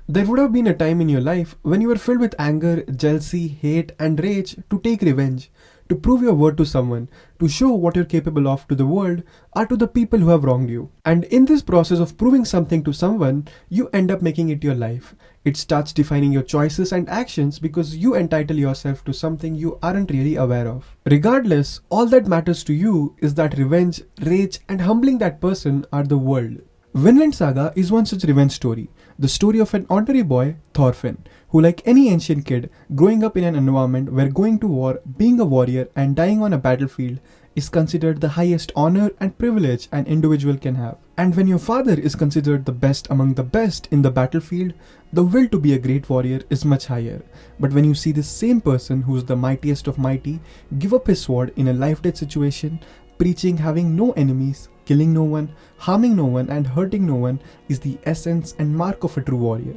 There would have been a time in your life when you were filled with anger, jealousy, hate, and rage to take revenge, to prove your worth to someone, to show what you're capable of to the world or to the people who have wronged you. And in this process of proving something to someone, you end up making it your life. It starts defining your choices and actions because you entitle yourself to something you aren't really aware of. Regardless, all that matters to you is that revenge, rage, and humbling that person are the world. Vinland Saga is one such revenge story, the story of an ordinary boy, Thorfinn, who, like any ancient kid, growing up in an environment where going to war, being a warrior, and dying on a battlefield is considered the highest honor and privilege an individual can have. And when your father is considered the best among the best in the battlefield, the will to be a great warrior is much higher. But when you see this same person who's the mightiest of mighty give up his sword in a life-death situation, preaching having no enemies, killing no one, harming no one, and hurting no one is the essence and mark of a true warrior,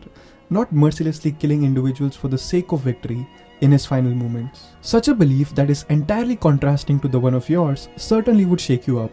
not mercilessly killing individuals for the sake of victory in his final moments. Such a belief that is entirely contrasting to the one of yours certainly would shake you up.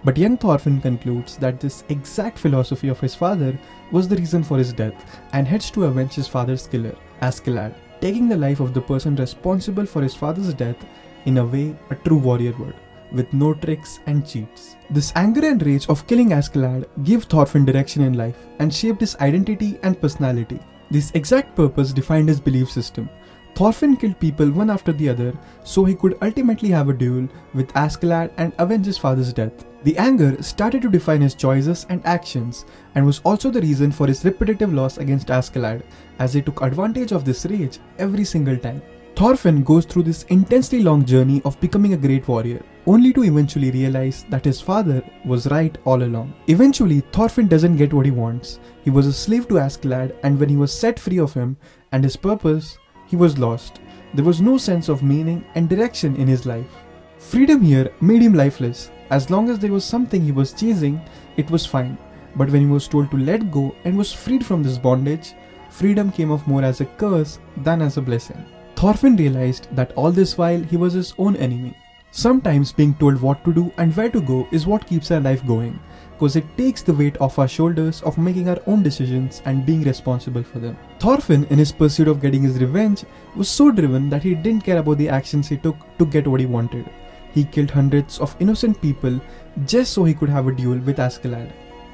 But young Thorfinn concludes that this exact philosophy of his father was the reason for his death and heads to avenge his father's killer, Askeladd, taking the life of the person responsible for his father's death in a way a true warrior would, with no tricks and cheats. This anger and rage of killing Askeladd gave Thorfinn direction in life and shaped his identity and personality. This exact purpose defined his belief system. Thorfinn killed people one after the other so he could ultimately have a duel with Askeladd and avenge his father's death. The anger started to define his choices and actions and was also the reason for his repetitive loss against Askeladd, as he took advantage of this rage every single time. Thorfinn goes through this intensely long journey of becoming a great warrior, only to eventually realize that his father was right all along. Eventually, Thorfinn doesn't get what he wants. He was a slave to Askeladd, and when he was set free of him and his purpose, he was lost. There was no sense of meaning and direction in his life. Freedom here made him lifeless. As long as there was something he was chasing, it was fine. But when he was told to let go and was freed from this bondage, freedom came off more as a curse than as a blessing. Thorfinn realized that all this while he was his own enemy. Sometimes being told what to do and where to go is what keeps our life going, because it takes the weight off our shoulders of making our own decisions and being responsible for them. Thorfinn, in his pursuit of getting his revenge, was so driven that he didn't care about the actions he took to get what he wanted. He killed hundreds of innocent people just so he could have a duel with Askeladd.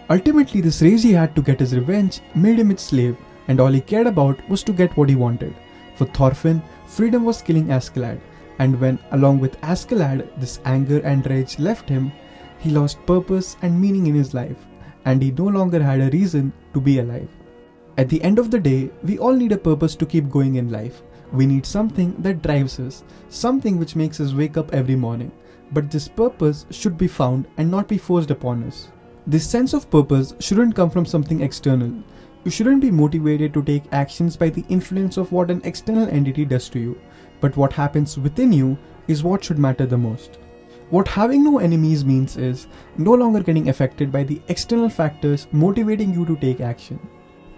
Ultimately, this rage he had to get his revenge made him its slave, and all he cared about was to get what he wanted. For Thorfinn, freedom was killing Askeladd, and when, along with Askeladd, this anger and rage left him, he lost purpose and meaning in his life, and he no longer had a reason to be alive. At the end of the day, we all need a purpose to keep going in life. We need something that drives us, something which makes us wake up every morning. But this purpose should be found and not be forced upon us. This sense of purpose shouldn't come from something external. You shouldn't be motivated to take actions by the influence of what an external entity does to you. But what happens within you is what should matter the most. What having no enemies means is no longer getting affected by the external factors motivating you to take action.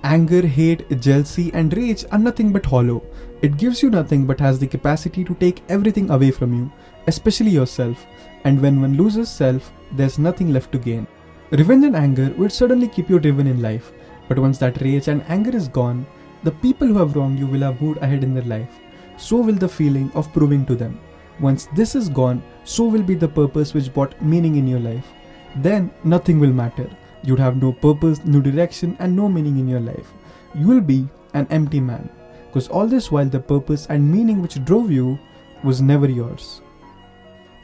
Anger, hate, jealousy, and rage are nothing but hollow. It gives you nothing but has the capacity to take everything away from you, especially yourself. And when one loses self, there's nothing left to gain. Revenge and anger will certainly keep you driven in life. But once that rage and anger is gone, the people who have wronged you will have moved ahead in their life. So will the feeling of proving to them. Once this is gone, so will be the purpose which brought meaning in your life. Then nothing will matter. You'd have no purpose, no direction, and no meaning in your life. You will be an empty man. Because all this while the purpose and meaning which drove you was never yours.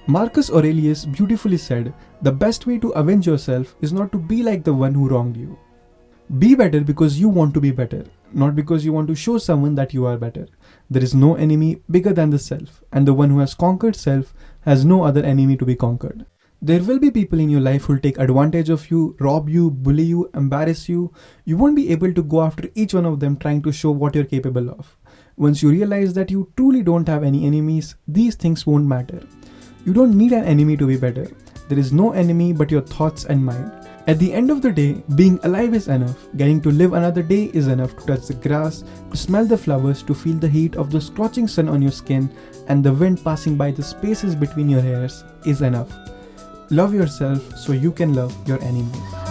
Marcus Aurelius beautifully said, the best way to avenge yourself is not to be like the one who wronged you. Be better because you want to be better, not because you want to show someone that you are better. There is no enemy bigger than the self, and the one who has conquered self has no other enemy to be conquered. There will be people in your life who will take advantage of you, rob you, bully you, embarrass you. You won't be able to go after each one of them trying to show what you're capable of. Once you realize that you truly don't have any enemies, these things won't matter. You don't need an enemy to be better. There is no enemy but your thoughts and mind. At the end of the day, being alive is enough. Getting to live another day is enough to touch the grass, to smell the flowers, to feel the heat of the scorching sun on your skin, and the wind passing by the spaces between your hairs is enough. Love yourself so you can love your enemies.